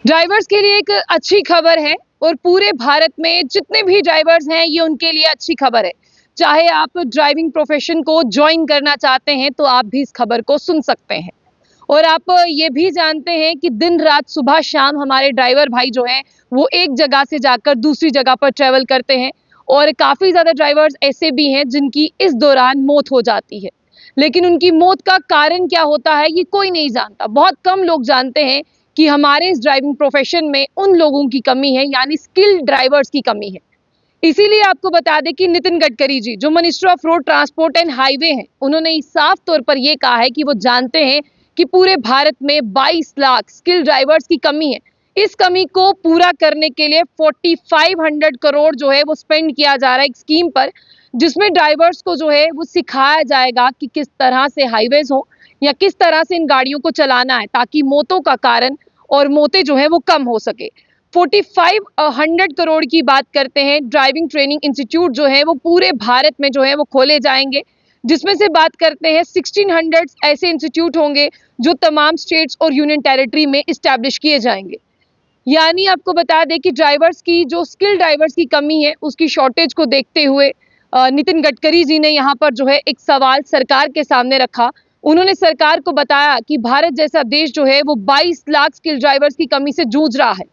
Drivers के लिए एक अच्छी खबर है और पूरे भारत में जितने भी ड्राइवर्स हैं ये उनके लिए अच्छी खबर है। चाहे आप ड्राइविंग प्रोफेशन को ज्वाइन करना चाहते हैं तो आप भी इस खबर को सुन सकते हैं। और आप ये भी जानते हैं कि दिन रात सुबह शाम हमारे ड्राइवर भाई जो हैं वो एक जगह से जाकर दूसरी जगह पर ट्रेवल करते हैं और काफ़ी ज़्यादा ड्राइवर्स ऐसे भी हैं जिनकी इस दौरान मौत हो जाती है। लेकिन उनकी मौत का कारण क्या होता है ये कोई नहीं जानता। बहुत कम लोग जानते हैं कि हमारे इस ड्राइविंग प्रोफेशन में उन लोगों की कमी है, यानी स्किल्ड ड्राइवर्स की कमी है। इसीलिए आपको बता दें कि नितिन गडकरी जी जो minister of road transport and highway हैं, उन्होंने साफ तौर पर यह कहा है कि वो जानते हैं कि पूरे भारत में 22 लाख स्किल्ड ड्राइवर्स की कमी है। इस कमी को पूरा करने के लिए 4500 करोड़ जो है वो स्पेंड किया जा रहा है एक स्कीम पर, जिसमें ड्राइवर्स को जो है वो सिखाया जाएगा कि किस तरह से हाईवेज हो या किस तरह से इन गाड़ियों को चलाना है ताकि मौतों का कारण और मौतें जो है वो कम हो सके। 4500 करोड़ की बात करते हैं। ड्राइविंग ट्रेनिंग इंस्टीट्यूट जो है वो पूरे भारत में जो है वो खोले जाएंगे, जिसमें से बात करते हैं 1600 ऐसे इंस्टीट्यूट होंगे जो तमाम स्टेट्स और यूनियन टेरिटरी में इस्टेब्लिश किए जाएंगे। यानी आपको बता दें कि ड्राइवर्स की जो स्किल ड्राइवर्स की कमी है उसकी शॉर्टेज को देखते हुए नितिन गडकरी जी ने यहाँ पर जो है एक सवाल सरकार के सामने रखा। उन्होंने सरकार को बताया कि भारत जैसा देश जो है वो 22 लाख स्किल ड्राइवर्स की कमी से जूझ रहा है।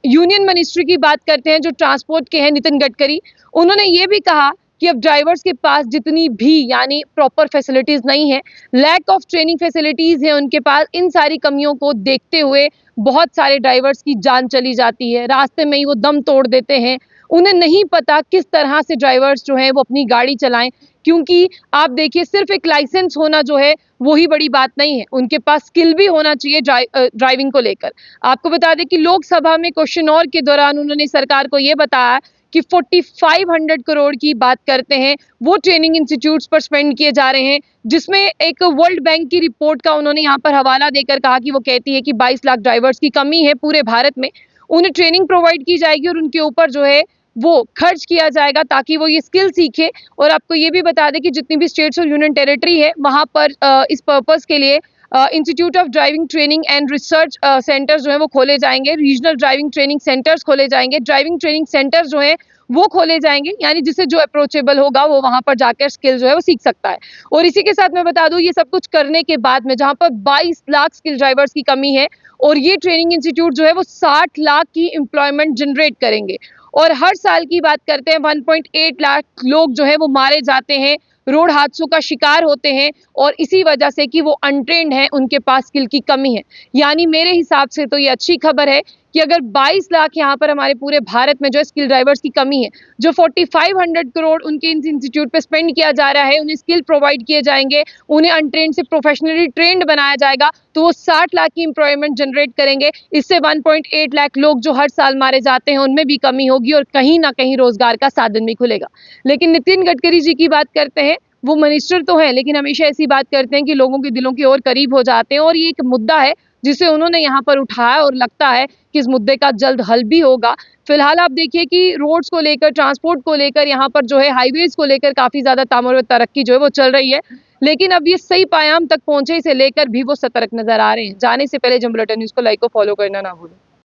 यूनियन मिनिस्ट्री की बात करते हैं जो ट्रांसपोर्ट के हैं नितिन गडकरी, उन्होंने ये भी कहा कि अब ड्राइवर्स के पास जितनी भी यानी प्रॉपर फैसिलिटीज नहीं है, लैक ऑफ ट्रेनिंग फैसिलिटीज है उनके पास, इन सारी कमियों को देखते हुए बहुत सारे ड्राइवर्स की जान चली जाती है, रास्ते में ही वो दम तोड़ देते हैं। उन्हें नहीं पता किस तरह से ड्राइवर्स जो है वो अपनी गाड़ी चलाएं, क्योंकि आप देखिए सिर्फ एक लाइसेंस होना जो है वही बड़ी बात नहीं है, उनके पास स्किल भी होना चाहिए ड्राइविंग को लेकर। आपको बता दें कि लोकसभा में क्वेश्चन और के दौरान उन्होंने सरकार को ये बताया कि 4500 करोड़ की बात करते हैं वो ट्रेनिंग इंस्टीट्यूट्स पर स्पेंड किए जा रहे हैं, जिसमें एक वर्ल्ड बैंक की रिपोर्ट का उन्होंने यहाँ पर हवाला देकर कहा कि वो कहती है कि 22 लाख ड्राइवर्स की कमी है पूरे भारत में। उन्हें ट्रेनिंग प्रोवाइड की जाएगी और उनके ऊपर जो है वो खर्च किया जाएगा ताकि वो ये स्किल सीखे। और आपको ये भी बता दें कि जितनी भी स्टेट्स और यूनियन टेरिटरी है वहाँ पर इस पर्पस के लिए institute of driving training and research centres जो है वो खोले जाएंगे, रीजनल ड्राइविंग ट्रेनिंग सेंटर्स खोले जाएंगे, ड्राइविंग ट्रेनिंग सेंटर्स जो है वो खोले जाएंगे, यानी जिससे जो अप्रोचेबल होगा वो वहां पर जाकर स्किल जो है वो सीख सकता है। और इसी के साथ मैं बता दूं ये सब कुछ करने के बाद में जहां पर 22 लाख स्किल ड्राइवर्स की कमी है और ये ट्रेनिंग इंस्टीट्यूट जो है वो 60 लाख की एम्प्लॉयमेंट जनरेट करेंगे। और हर साल की बात करते हैं 1.8 लाख लोग जो है वो मारे जाते हैं, रोड हादसों का शिकार होते हैं और इसी वजह से कि वो अनट्रेन्ड हैं, उनके पास स्किल की कमी है। यानी मेरे हिसाब से तो ये अच्छी खबर है कि अगर 22 लाख यहाँ पर हमारे पूरे भारत में जो स्किल ड्राइवर्स की कमी है, जो 4500 करोड़ उनके इंस्टीट्यूट पे स्पेंड किया जा रहा है, उन्हें स्किल प्रोवाइड किए जाएंगे, उन्हें अनट्रेन्ड से प्रोफेशनली ट्रेंड बनाया जाएगा, तो वो 60 लाख की एम्प्लॉयमेंट जनरेट करेंगे। इससे 1.8 लाख लोग जो हर साल मारे जाते हैं उनमें भी कमी होगी और कहीं ना कहीं रोजगार का साधन भी खुलेगा। लेकिन नितिन गडकरी जी की बात करते हैं, वो मिनिस्टर तो है लेकिन हमेशा ऐसी बात करते हैं कि लोगों के दिलों की ओर करीब हो जाते हैं और ये एक मुद्दा है जिसे उन्होंने यहाँ पर उठाया और लगता है कि इस मुद्दे का जल्द हल भी होगा। फिलहाल आप देखिए कि रोड्स को लेकर, ट्रांसपोर्ट को लेकर, यहाँ पर जो है हाईवेज को लेकर काफी ज्यादा तामर तरक्की जो है वो चल रही है, लेकिन अब ये सही पायाम तक पहुंचे इसे लेकर भी वो सतर्क नजर आ रहे हैं। जाने से पहले जंग बुलेटिन न्यूज को लाइक और फॉलो करना ना भूलें।